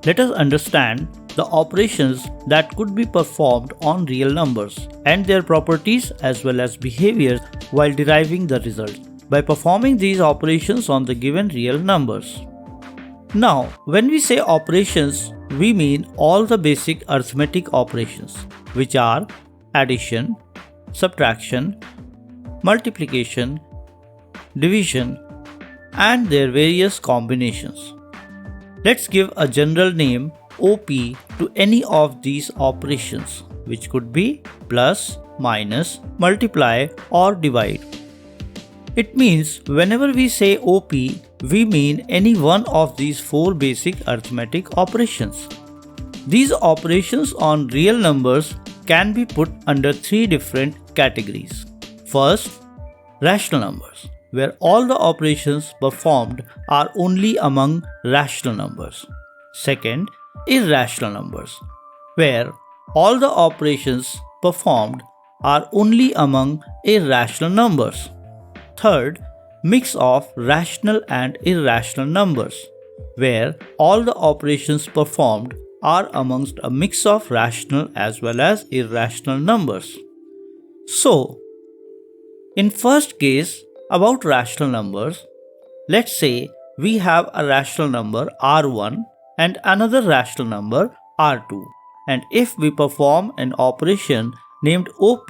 let us understand the operations that could be performed on real numbers and their properties as well as behaviors while deriving the result by performing these operations on the given real numbers. Now, when we say operations, we mean all the basic arithmetic operations, which are addition, subtraction, multiplication, division, and their various combinations. Let's give a general name OP to any of these operations, which could be plus, minus, multiply, or divide. It means whenever we say OP, we mean any one of these four basic arithmetic operations. These operations on real numbers can be put under three different categories. First, rational numbers, where all the operations performed are only among rational numbers. Second, irrational numbers, where all the operations performed are only among irrational numbers. Third, mix of rational and irrational numbers, where all the operations performed are amongst a mix of rational as well as irrational numbers. So, in first case about rational numbers, let's say we have a rational number R1 and another rational number R2, and if we perform an operation named OP,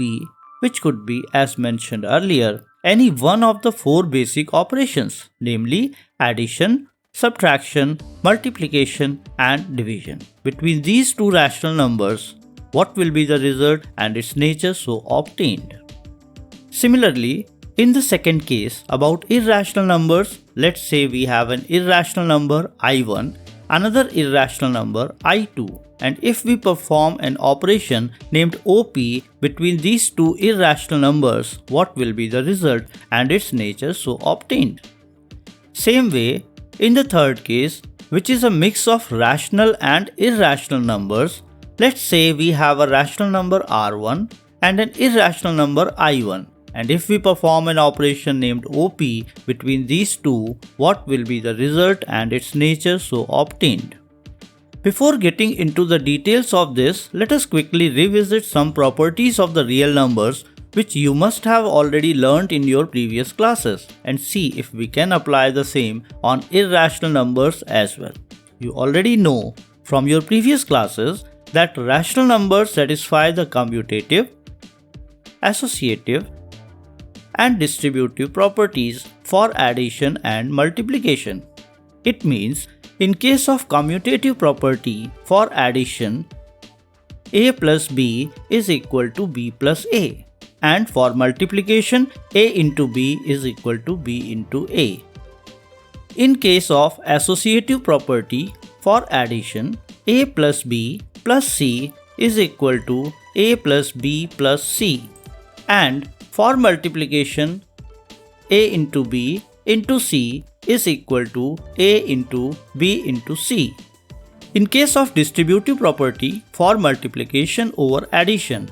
which could be, as mentioned earlier, any one of the four basic operations, namely addition, subtraction, multiplication, and division. Between these two rational numbers, what will be the result and its nature so obtained? Similarly, in the second case about irrational numbers, let's say we have an irrational number I1, another irrational number I2, and if we perform an operation named OP between these two irrational numbers, what will be the result and its nature so obtained? Same way, in the third case, which is a mix of rational and irrational numbers, let's say we have a rational number R1 and an irrational number I1, and if we perform an operation named OP between these two, what will be the result and its nature so obtained? Before getting into the details of this, let us quickly revisit some properties of the real numbers which you must have already learnt in your previous classes and see if we can apply the same on irrational numbers as well. You already know from your previous classes that rational numbers satisfy the commutative, associative, and distributive properties for addition and multiplication. It means in case of commutative property for addition, a plus b is equal to b plus a, and for multiplication, a into b is equal to b into a. In case of associative property for addition, a plus b plus c is equal to a plus b plus c, and for multiplication, a into b into c is equal to a into b into c. In case of distributive property for multiplication over addition,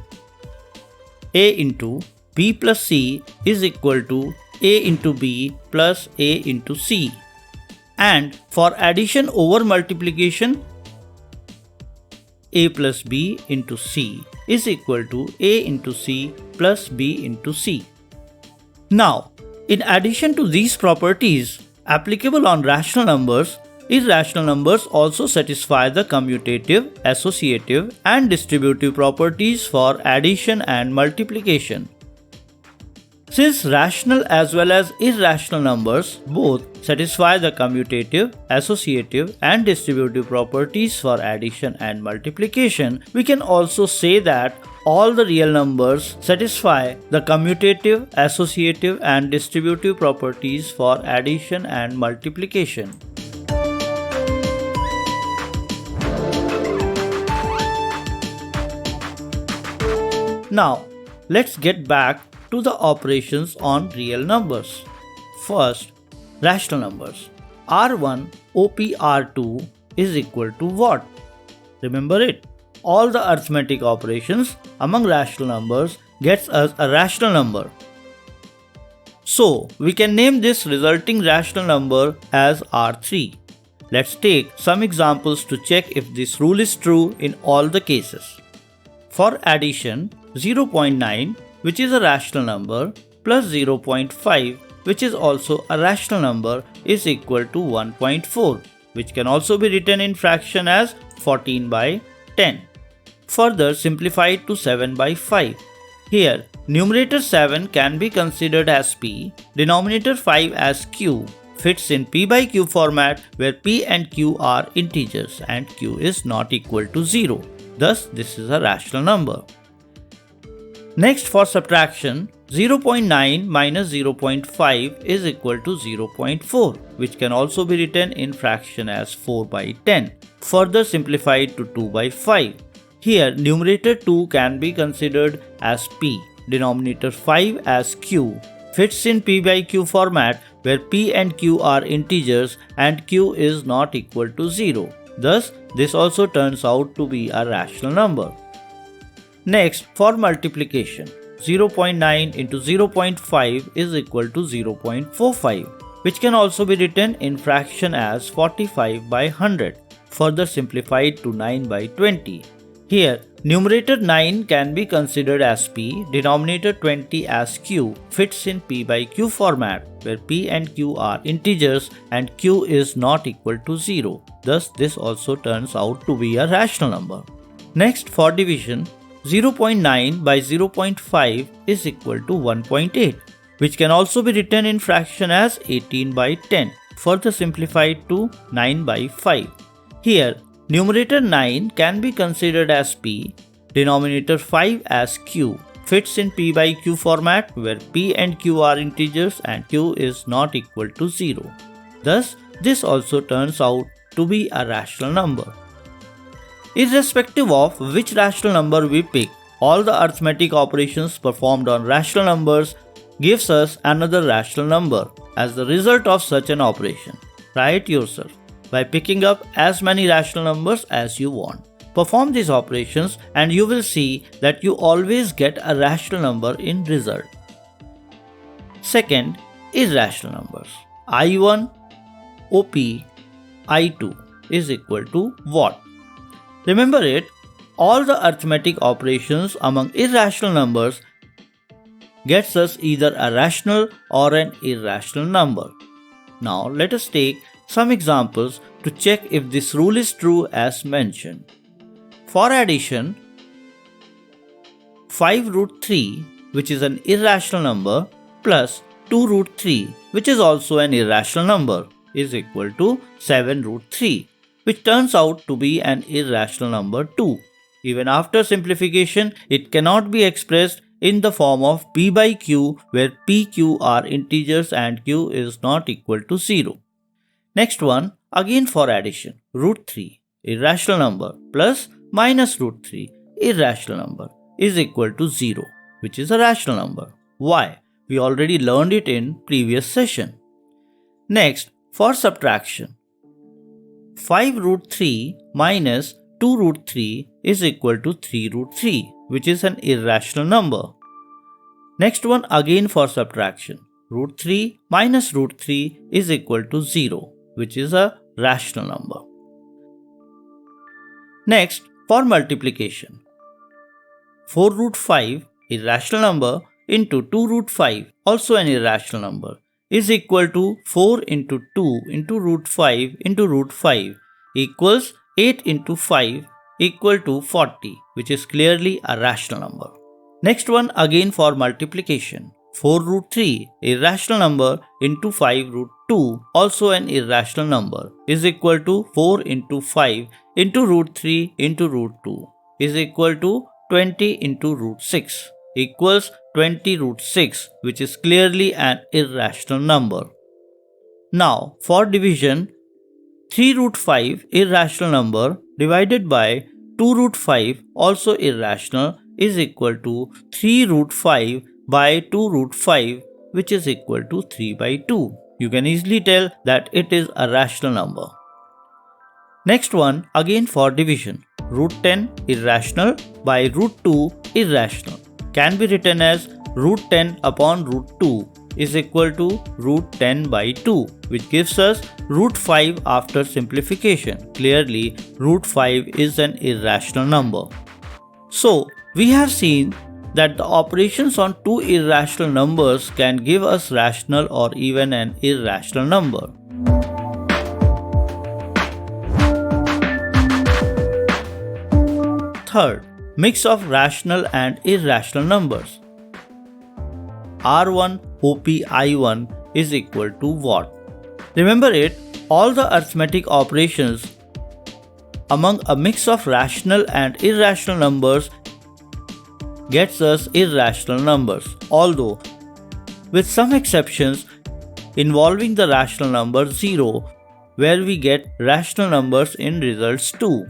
a into b plus c is equal to a into b plus a into c, and for addition over multiplication, a plus b into c is equal to a into c plus b into c. Now, in addition to these properties applicable on rational numbers, irrational numbers also satisfy the commutative, associative, and distributive properties for addition and multiplication. Since rational as well as irrational numbers both satisfy the commutative, associative, and distributive properties for addition and multiplication, we can also say that all the real numbers satisfy the commutative, associative, and distributive properties for addition and multiplication. Now, let's get back to the operations on real numbers. First, rational numbers. R1 OP R2 is equal to what? Remember it. All the arithmetic operations among rational numbers gets us a rational number. So, we can name this resulting rational number as R3. Let's take some examples to check if this rule is true in all the cases. For addition, 0.9, which is a rational number, plus 0.5, which is also a rational number, is equal to 1.4, which can also be written in fraction as 14 by 10. Further simplified to 7 by 5. Here, numerator 7 can be considered as p, denominator 5 as q, fits in p by q format where p and q are integers and q is not equal to 0. Thus, this is a rational number. Next, for subtraction, 0.9 minus 0.5 is equal to 0.4, which can also be written in fraction as 4 by 10, further simplified to 2 by 5. Here, numerator 2 can be considered as p, denominator 5 as q, fits in p by q format where p and q are integers and q is not equal to 0. Thus, this also turns out to be a rational number. Next, for multiplication, 0.9 into 0.5 is equal to 0.45, which can also be written in fraction as 45 by 100, further simplified to 9 by 20. Here, numerator 9 can be considered as p, denominator 20 as q, fits in p by q format where p and q are integers and q is not equal to 0. Thus, this also turns out to be a rational number. Next, for division, 0.9 by 0.5 is equal to 1.8, which can also be written in fraction as 18 by 10, further simplified to 9 by 5. Here, numerator 9 can be considered as p, denominator 5 as q, fits in p by q format where p and q are integers and q is not equal to 0. Thus, this also turns out to be a rational number. Irrespective of which rational number we pick, all the arithmetic operations performed on rational numbers gives us another rational number as the result of such an operation. Try it yourself by picking up as many rational numbers as you want. Perform these operations and you will see that you always get a rational number in result. Second, irrational numbers. I1, OP, I2 is equal to what? Remember it, all the arithmetic operations among irrational numbers gets us either a rational or an irrational number. Now let us take some examples to check if this rule is true as mentioned. For addition, 5 root 3, which is an irrational number, plus 2 root 3, which is also an irrational number, is equal to 7 root 3, which turns out to be an irrational number too. Even after simplification, it cannot be expressed in the form of p by q, where p, q are integers and q is not equal to 0. Next one, again for addition, root 3, irrational number, plus minus root 3, irrational number, is equal to 0, which is a rational number. Why? We already learned it in previous session. Next, for subtraction, 5 root 3 minus 2 root 3 is equal to 3 root 3, which is an irrational number. Next one again for subtraction, root 3 minus root 3 is equal to 0, which is a rational number. Next, for multiplication, 4 root 5, irrational number, into 2 root 5, also an irrational number, is equal to 4 into 2 into root 5 into root 5 equals 8 into 5 equal to 40, which is clearly a rational number. Next one again for multiplication, 4 root 3, irrational number, into 5 root 2, also an irrational number, is equal to 4 into 5 into root 3 into root 2 is equal to 20 into root 6 equals 20 root 6, which is clearly an irrational number. Now, for division, 3 root 5 irrational number divided by 2 root 5 also irrational is equal to 3 root 5 by 2 root 5, which is equal to 3 by 2. You can easily tell that it is a rational number. Next one again for division, root 10 irrational by root 2 irrational can be written as root 10 upon root 2, is equal to root 10 by 2, which gives us root 5 after simplification. Clearly, root 5 is an irrational number. So, we have seen that the operations on two irrational numbers can give us rational or even an irrational number. Third, mix of rational and irrational numbers. R1 OP I1 is equal to what? Remember it, all the arithmetic operations among a mix of rational and irrational numbers gets us irrational numbers, although with some exceptions involving the rational number 0, where we get rational numbers in results too.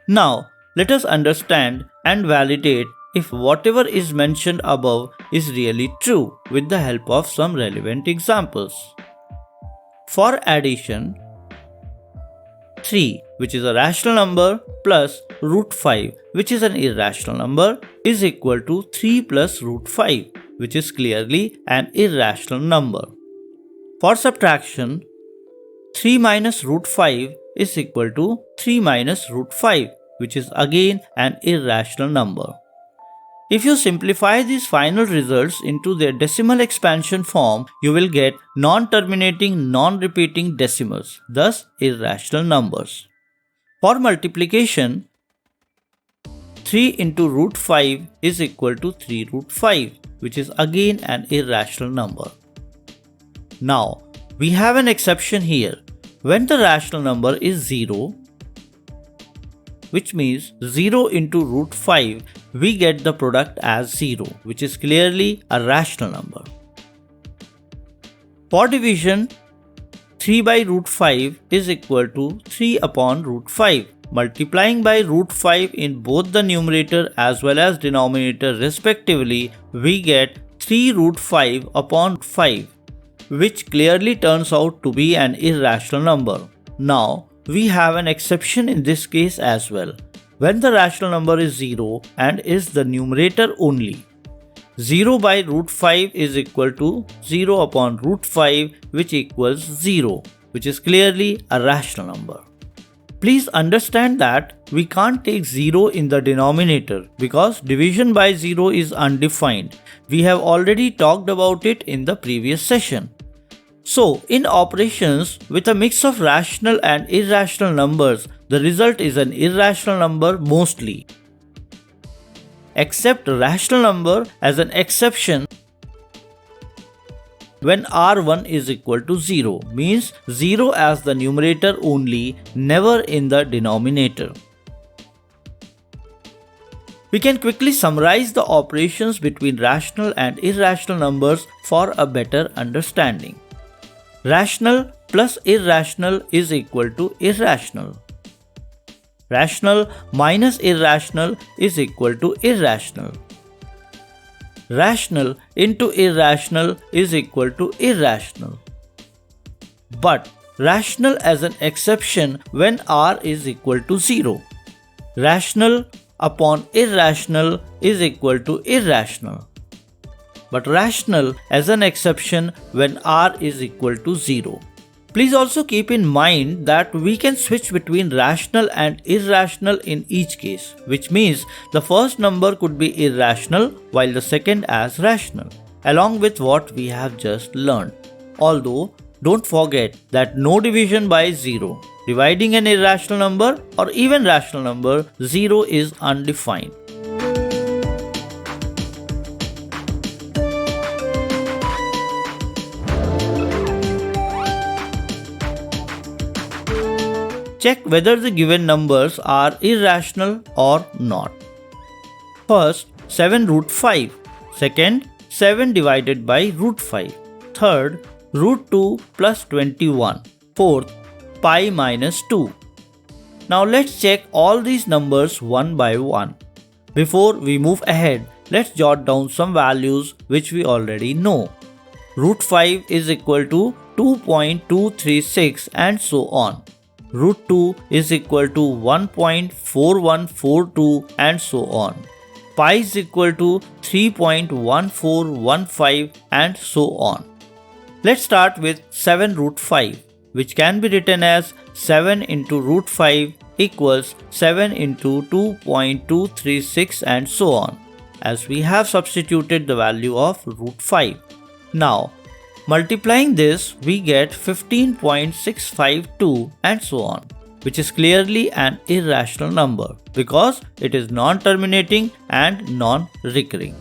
Now, let us understand and validate if whatever is mentioned above is really true with the help of some relevant examples. For addition, 3, which is a rational number, plus root 5, which is an irrational number, is equal to 3 plus root 5, which is clearly an irrational number. For subtraction, 3 minus root 5 is equal to 3 minus root 5, which is again an irrational number. If you simplify these final results into their decimal expansion form, you will get non-terminating, non-repeating decimals, thus irrational numbers. For multiplication, 3 into root 5 is equal to 3 root 5, which is again an irrational number. Now, we have an exception here. When the rational number is 0, which means 0 into root 5, we get the product as 0, which is clearly a rational number. For division, 3 by root 5 is equal to 3 upon root 5. Multiplying by root 5 in both the numerator as well as denominator respectively, we get 3 root 5 upon 5, which clearly turns out to be an irrational number. Now, we have an exception in this case as well. When the rational number is 0 and is the numerator only, 0 by root 5 is equal to 0 upon root 5, which equals 0, which is clearly a rational number. Please understand that we can't take 0 in the denominator because division by 0 is undefined. We have already talked about it in the previous session. So, in operations with a mix of rational and irrational numbers, the result is an irrational number mostly. Accept rational number as an exception when R1 is equal to 0, means 0 as the numerator only, never in the denominator. We can quickly summarize the operations between rational and irrational numbers for a better understanding. Rational plus irrational is equal to irrational. Rational minus irrational is equal to irrational. Rational into irrational is equal to irrational. But rational as an exception when R is equal to 0. Rational upon irrational is equal to irrational. But rational as an exception when R is equal to 0. Please also keep in mind that we can switch between rational and irrational in each case, which means the first number could be irrational while the second as rational, along with what we have just learned. Although, don't forget that no division by 0. Dividing an irrational number or even rational number, 0 is undefined. Check whether the given numbers are irrational or not. First, 7 root 5. Second, 7 divided by root 5. Third, root 2 plus 21. Fourth, pi minus 2. Now let's check all these numbers one by one. Before we move ahead, let's jot down some values which we already know. Root 5 is equal to 2.236 and so on. Root 2 is equal to 1.4142 and so on. pi is equal to 3.1415 and so on. Let's start with 7 root 5, which can be written as 7 into root 5 equals 7 into 2.236 and so on, as we have substituted the value of root 5. Now, multiplying this, we get 15.652 and so on, which is clearly an irrational number because it is non-terminating and non-recurring.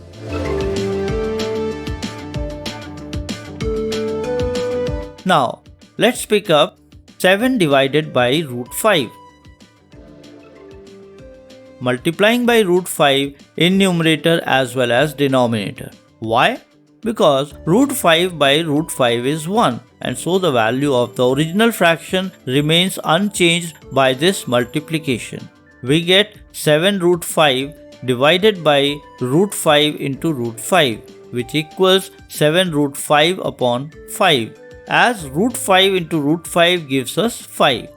Now, let's pick up 7 divided by root 5. Multiplying by root 5 in numerator as well as denominator. Why? Because root 5 by root 5 is 1, and so the value of the original fraction remains unchanged by this multiplication. We get 7 root 5 divided by root 5 into root 5, which equals 7 root 5 upon 5, as root 5 into root 5 gives us 5.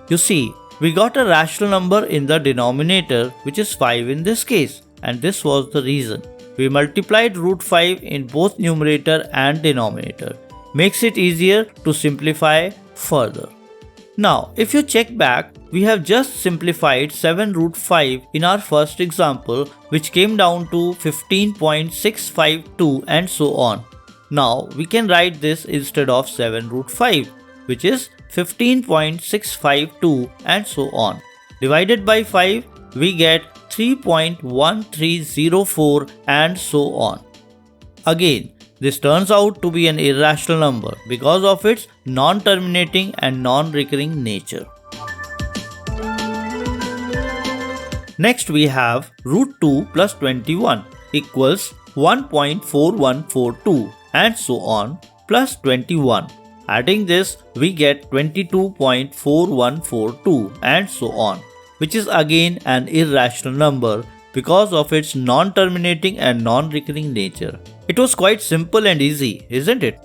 You see, we got a rational number in the denominator, which is 5 in this case, and this was the reason. We multiplied root 5 in both numerator and denominator. Makes it easier to simplify further. Now, if you check back, we have just simplified 7 root 5 in our first example, which came down to 15.652 and so on. Now, we can write this instead of 7 root 5, which is 15.652 and so on. Divided by 5, we get 3.1304 and so on. Again, this turns out to be an irrational number because of its non-terminating and non-recurring nature. Next we have root 2 plus 21 equals 1.4142 and so on plus 21. Adding this, we get 22.4142 and so on, which is again an irrational number because of its non-terminating and non-recurring nature. It was quite simple and easy, isn't it?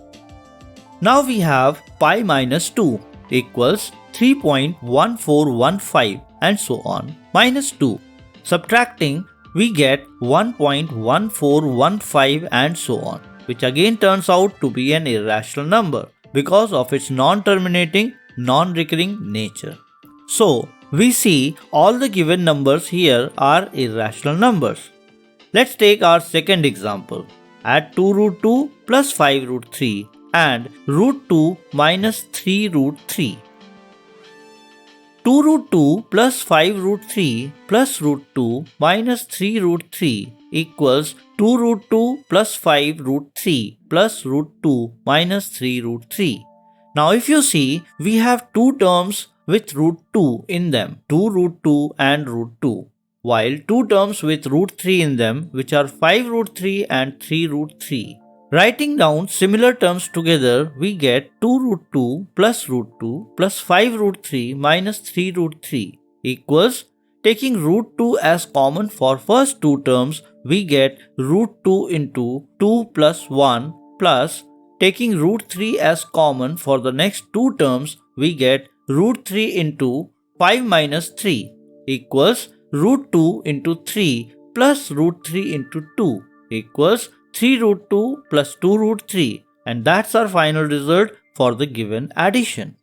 Now we have pi minus 2 equals 3.1415 and so on minus 2. Subtracting, we get 1.1415 and so on, which again turns out to be an irrational number because of its non-terminating, non-recurring nature. So, we see all the given numbers here are irrational numbers. Let's take our second example. Add 2 root 2 plus 5 root 3 and root 2 minus 3 root 3. 2 root 2 plus 5 root 3 plus root 2 minus 3 root 3 equals 2 root 2 plus 5 root 3 plus root 2 minus 3 root 3. Now if you see, we have two terms with root 2 in them, 2 root 2 and root 2, while two terms with root 3 in them, which are 5 root 3 and 3 root 3. Writing down similar terms together, we get 2 root 2 plus root 2 plus 5 root 3 minus 3 root 3 equals, taking root 2 as common for first two terms, we get root 2 into 2 plus 1 plus, taking root 3 as common for the next two terms, we get root 3 into 5 minus 3 equals root 2 into 3 plus root 3 into 2 equals 3 root 2 plus 2 root 3, and that's our final result for the given addition.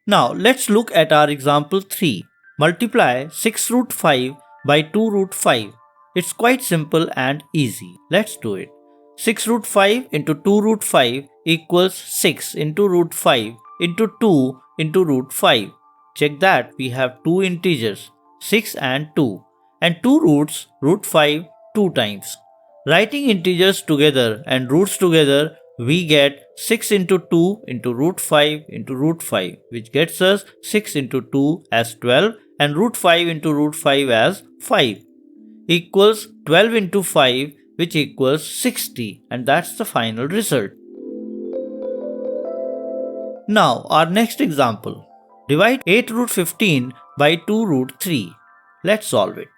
Now let's look at our example 3. Multiply 6 root 5 by 2 root 5. It's quite simple and easy. Let's do it. 6 root 5 into 2 root 5 equals 6 into root 5 into 2 into root 5. Check that we have two integers, 6 and 2, and two roots, root 5, 2 times. Writing integers together and roots together, we get 6 into 2 into root 5 into root 5, which gets us 6 into 2 as 12 and root 5 into root 5 as 5, equals 12 into 5, which equals 60, and that's the final result. Now our next example. Divide 8 root 15 by 2 root 3. Let's solve it.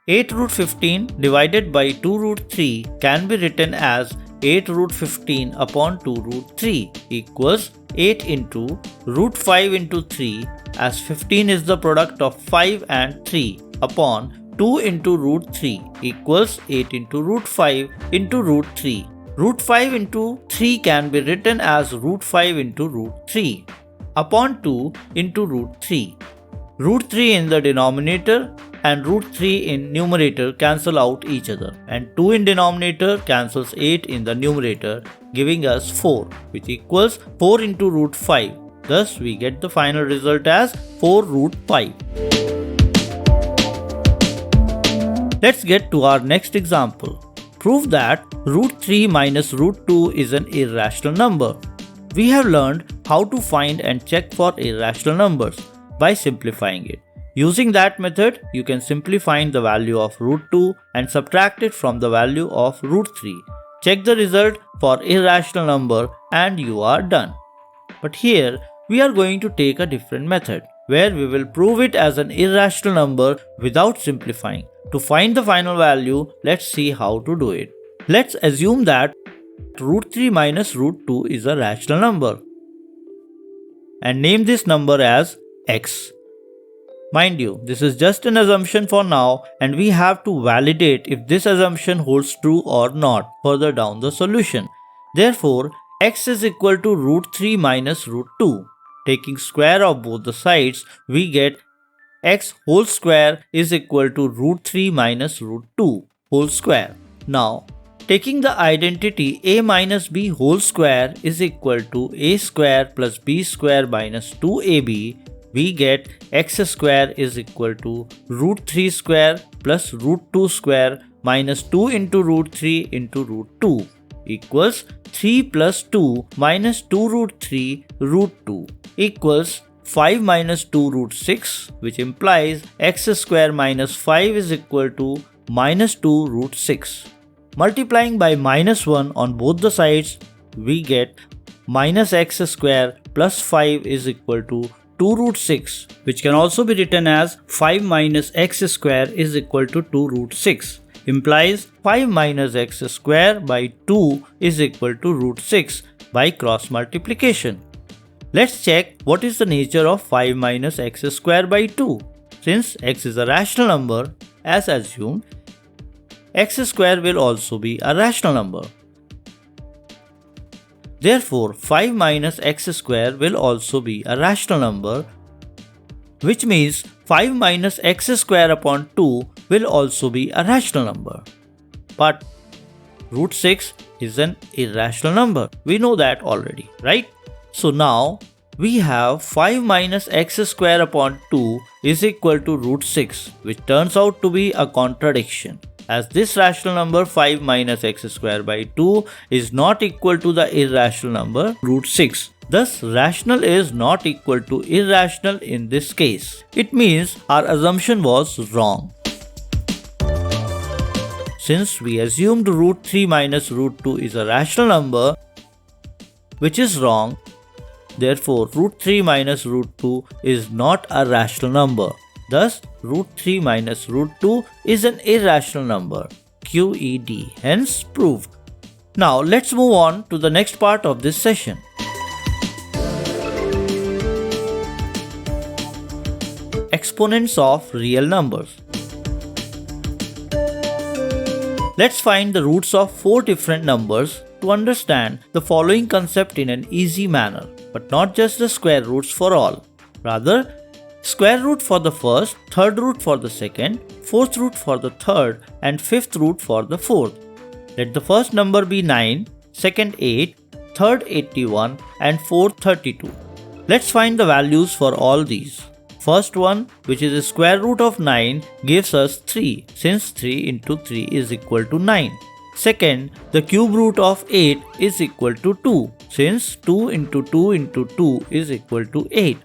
8 root 15 divided by 2 root 3 can be written as 8 root 15 upon 2 root 3 equals 8 into root 5 into 3, as 15 is the product of 5 and 3, upon 2 into root 3 equals 8 into root 5 into root 3. Root 5 into 3 can be written as root 5 into root 3 upon 2 into root 3. Root 3 in the denominator and root 3 in numerator cancel out each other, and 2 in denominator cancels 8 in the numerator, giving us 4, which equals 4 into root 5. Thus we get the final result as 4 root 5. Let's get to our next example. Prove that root 3 minus root 2 is an irrational number. We have learned how to find and check for irrational numbers by simplifying it. Using that method, you can simply find the value of root 2 and subtract it from the value of root 3. Check the result for irrational number and you are done. But here, we are going to take a different method, where we will prove it as an irrational number without simplifying. To find the final value, let's see how to do it. Let's assume that root 3 minus root 2 is a rational number and name this number as x. Mind you, this is just an assumption for now and we have to validate if this assumption holds true or not further down the solution. Therefore, x is equal to root 3 minus root 2. Taking square of both the sides, we get x whole square is equal to root 3 minus root 2 whole square. Now, taking the identity a minus b whole square is equal to a square plus b square minus 2ab, we get x square is equal to root 3 square plus root 2 square minus 2 into root 3 into root 2 equals 3 plus 2 minus 2 root 3 root 2 equals 5 minus 2 root 6, which implies x square minus 5 is equal to minus 2 root 6. Multiplying by minus 1 on both the sides, we get minus x square plus 5 is equal to 2 root 6, which can also be written as 5 minus x square is equal to 2 root 6, implies 5 minus x square by 2 is equal to root 6 by cross multiplication. Let's check what is the nature of 5 minus x square by 2. Since x is a rational number, as assumed, x square will also be a rational number. Therefore, 5 minus x square will also be a rational number, which means 5 minus x square upon 2 will also be a rational number. But root 6 is an irrational number. We know that already, right? So now we have 5 minus x square upon 2 is equal to root 6, which turns out to be a contradiction, as this rational number 5 minus x square by 2 is not equal to the irrational number root 6. Thus, rational is not equal to irrational in this case. It means our assumption was wrong. Since we assumed root 3 minus root 2 is a rational number, which is wrong, therefore root 3 minus root 2 is not a rational number. Thus, root 3 minus root 2 is an irrational number, QED, hence proved. Now, let's move on to the next part of this session. Exponents of real numbers. Let's find the roots of 4 different numbers to understand the following concept in an easy manner, but not just the square roots for all. Rather, square root for the first, third root for the second, fourth root for the third, and fifth root for the fourth. Let the first number be 9, second 8, third 81, and fourth 32. Let's find the values for all these. First one, which is the square root of 9, gives us 3, since 3 into 3 is equal to 9. Second, the cube root of 8 is equal to 2, since 2 into 2 into 2 is equal to 8.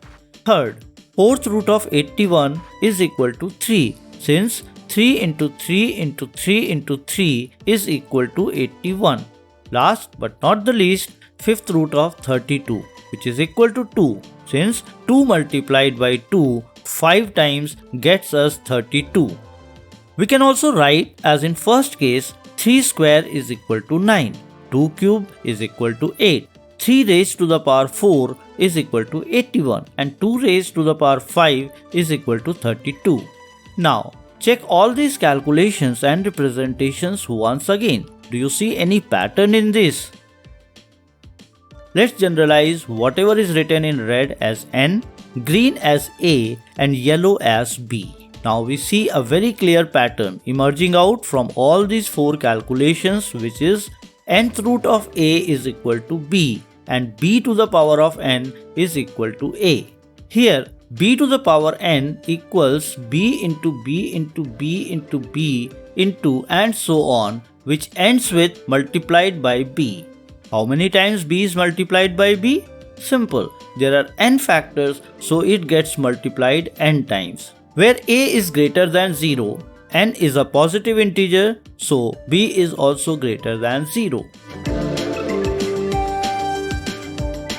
Third, fourth root of 81 is equal to 3, since 3 into 3 into 3 into 3 is equal to 81. Last but not the least, fifth root of 32, which is equal to 2, since 2 multiplied by 2 5 times gets us 32. We can also write as in first case, 3 square is equal to 9, 2 cube is equal to 8, 3 raised to the power 4 is equal to 81, and 2 raised to the power 5 is equal to 32. Now, Check all these calculations and representations once again. Do you see any pattern in this? Let's generalize whatever is written in red as n, green as a, and yellow as b. Now we see a very clear pattern emerging out from all these four calculations, which is nth root of a is equal to b and b to the power of n is equal to a. Here b to the power n equals b into b into b into b into and so on, which ends with multiplied by b. How many times b is multiplied by b? Simple. There are n factors, so it gets multiplied n times. Where a is greater than 0, n is a positive integer, so b is also greater than 0.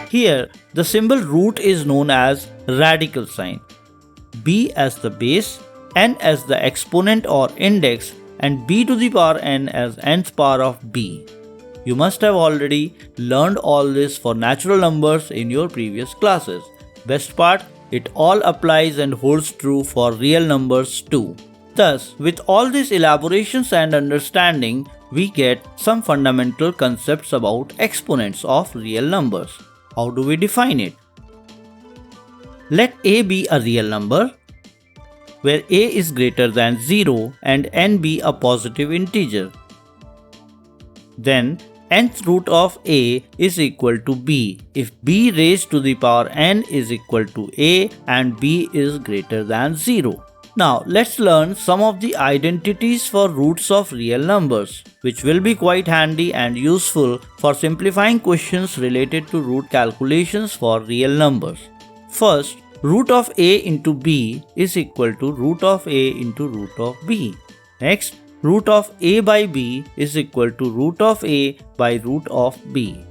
Here, the symbol root is known as radical sign. B as the base, n as the exponent or index, and b to the power n as nth power of b. You must have already learned all this for natural numbers in your previous classes. Best part, it all applies and holds true for real numbers too. Thus, with all these elaborations and understanding, we get some fundamental concepts about exponents of real numbers. How do we define it? Let a be a real number, where a is greater than 0 and n be a positive integer. Then, nth root of a is equal to b if b raised to the power n is equal to a and b is greater than 0. Now let's learn some of the identities for roots of real numbers, which will be quite handy and useful for simplifying questions related to root calculations for real numbers. First, root of a into b is equal to root of a into root of b. Next, root of a by b is equal to root of a by root of b.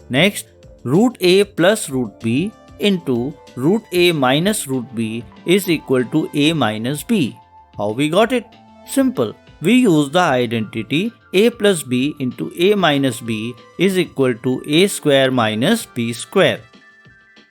Next, root a plus root b into root a minus root b is equal to a minus b. How we got it? Simple. We use the identity a plus b into a minus b is equal to a square minus b square.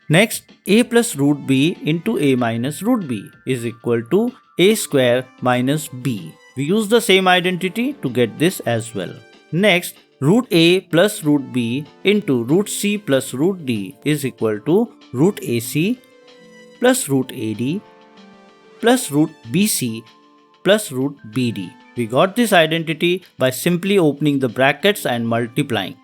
Next, a plus root b into a minus root b is equal to a square minus b. We use the same identity to get this as well. Next, root a plus root b into root c plus root d is equal to root ac plus root ad plus root bc plus root bd. We got this identity by simply opening the brackets and multiplying.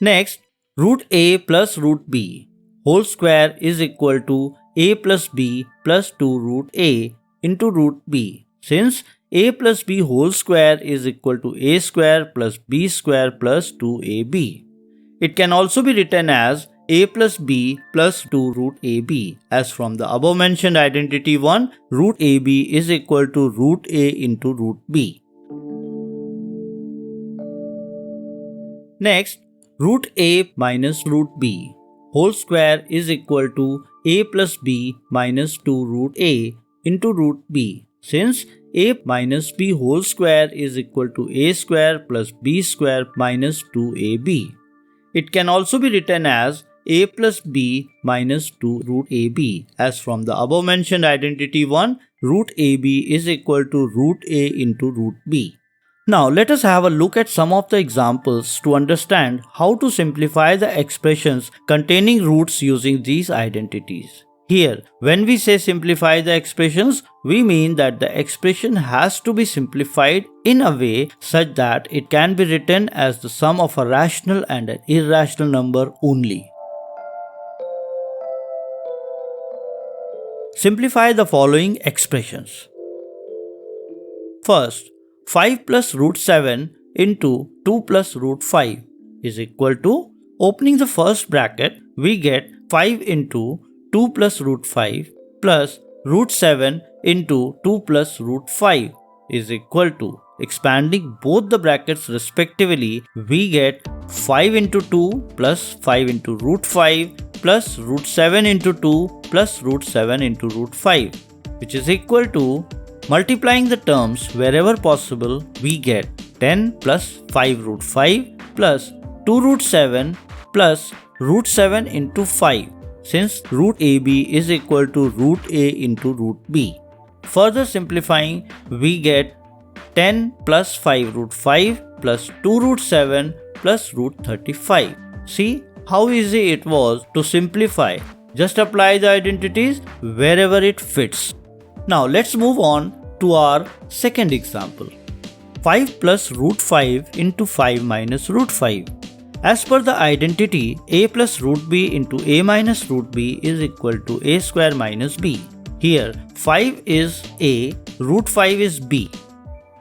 Next, root a plus root b whole square is equal to a plus b plus 2 root a into root b, since a plus b whole square is equal to a square plus b square plus 2ab. It can also be written as a plus b plus 2 root ab, as from the above mentioned identity 1, root ab is equal to root a into root b. Next, root a minus root b whole square is equal to a plus b minus 2 root a into root b, since a minus b whole square is equal to a square plus b square minus 2ab. It can also be written as a plus b minus 2 root ab, as from the above mentioned identity 1, root ab is equal to root a into root b. Now let us have a look at some of the examples to understand how to simplify the expressions containing roots using these identities. Here, when we say simplify the expressions, we mean that the expression has to be simplified in a way such that it can be written as the sum of a rational and an irrational number only. Simplify the following expressions. First, 5 plus root 7 into 2 plus root 5 is equal to, opening the first bracket, we get 5 into 2 plus root 5 plus root 7 into 2 plus root 5 is equal to, expanding both the brackets respectively, we get 5 into 2 plus 5 into root 5 plus root 7 into 2 plus root 7 into root 5, which is equal to, multiplying the terms wherever possible, we get 10 plus 5 root 5 plus 2 root 7 plus root 7 into 5, since root ab is equal to root a into root b. Further simplifying, we get 10 plus 5 root 5 plus 2 root 7 plus root 35. See how easy it was to simplify. Just apply the identities wherever it fits. Now let's move on to our second example. 5 plus root 5 into 5 minus root 5. As per the identity, a plus root b into a minus root b is equal to a square minus b. Here 5 is a, root 5 is b.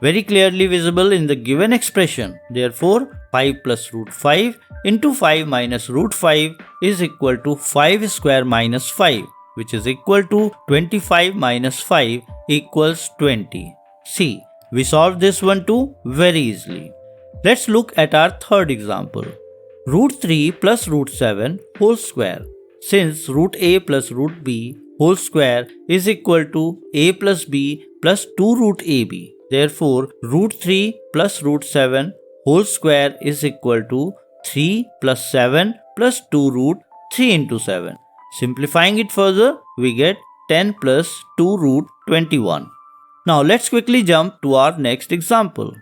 Very clearly visible in the given expression. Therefore 5 plus root 5 into 5 minus root 5 is equal to 5 square minus 5, which is equal to 25 minus 5 equals 20. See, we solved this one too very easily. Let's look at our third example. Root 3 plus root 7 whole square. Since root a plus root b whole square is equal to a plus b plus 2 root ab. Therefore, root 3 plus root 7 whole square is equal to 3 plus 7 plus 2 root 3 into 7. Simplifying it further, we get 10 plus 2 root 21. Now let's quickly jump to our next example.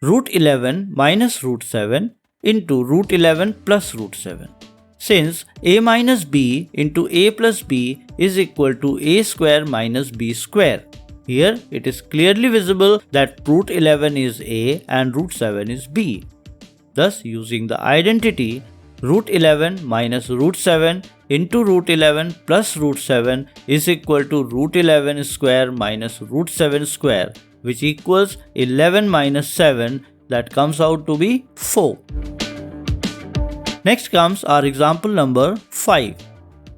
Root 11 minus root 7 into root 11 plus root 7. Since a minus b into a plus b is equal to a square minus b square. Here it is clearly visible that root 11 is a and root 7 is b. Thus, using the identity, root 11 minus root 7 into root 11 plus root 7 is equal to root 11 square minus root 7 square, which equals 11 minus 7, that comes out to be 4. Next comes our example number 5.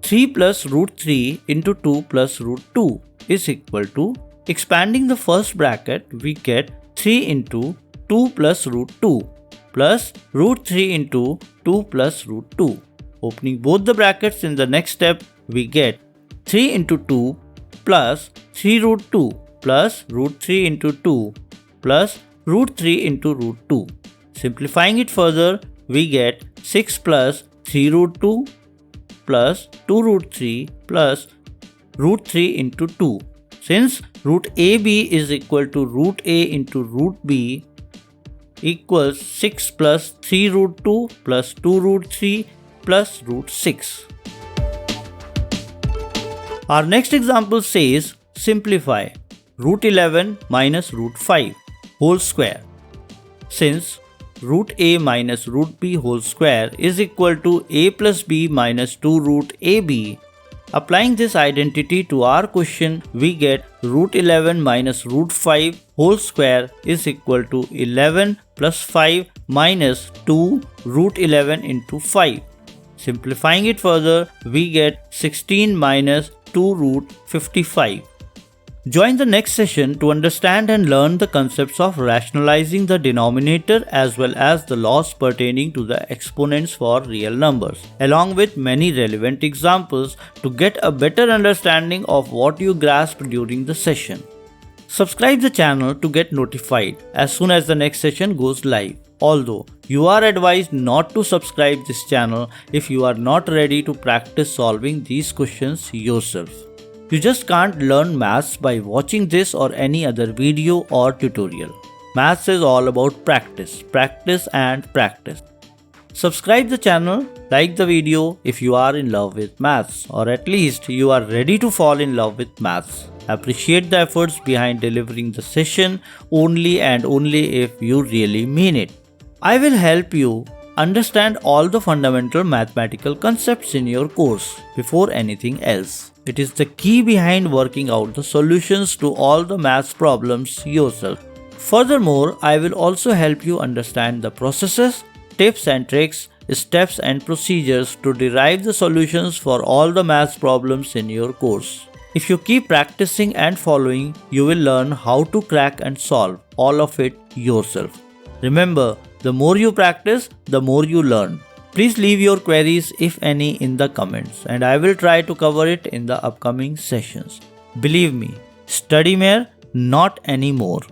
3 plus root 3 into 2 plus root 2 is equal to, expanding the first bracket, we get 3 into 2 plus root 2 plus root 3 into 2 plus root 2. Opening both the brackets in the next step, we get 3 into 2 plus 3 root 2 plus root 3 into 2 plus root 3 into root 2. Simplifying it further, we get 6 plus 3 root 2 plus 2 root 3 plus root 3 into 2. Since root AB is equal to root A into root B equals 6 plus 3 root 2 plus 2 root 3 plus root 6. Our next example says simplify root 11 minus root 5 whole square. Since root a minus root b whole square is equal to a plus b minus 2 root ab, applying this identity to our question, we get root 11 minus root 5 whole square is equal to 11 plus 5 minus 2 root 11 into 5. Simplifying it further, we get 16 minus 2 root 55. Join the next session to understand and learn the concepts of rationalizing the denominator as well as the laws pertaining to the exponents for real numbers, along with many relevant examples to get a better understanding of what you grasped during the session. Subscribe the channel to get notified as soon as the next session goes live. Although you are advised not to subscribe this channel if you are not ready to practice solving these questions yourself. You just can't learn maths by watching this or any other video or tutorial. Maths is all about practice, practice and practice. Subscribe the channel, like the video if you are in love with maths, or at least you are ready to fall in love with maths. Appreciate the efforts behind delivering the session only and only if you really mean it. I will help you understand all the fundamental mathematical concepts in your course before anything else. It is the key behind working out the solutions to all the maths problems yourself. Furthermore, I will also help you understand the processes, tips and tricks, steps and procedures to derive the solutions for all the maths problems in your course. If you keep practicing and following, you will learn how to crack and solve all of it yourself. Remember, the more you practice, the more you learn. Please leave your queries, if any, in the comments and I will try to cover it in the upcoming sessions. Believe me, study more, not anymore.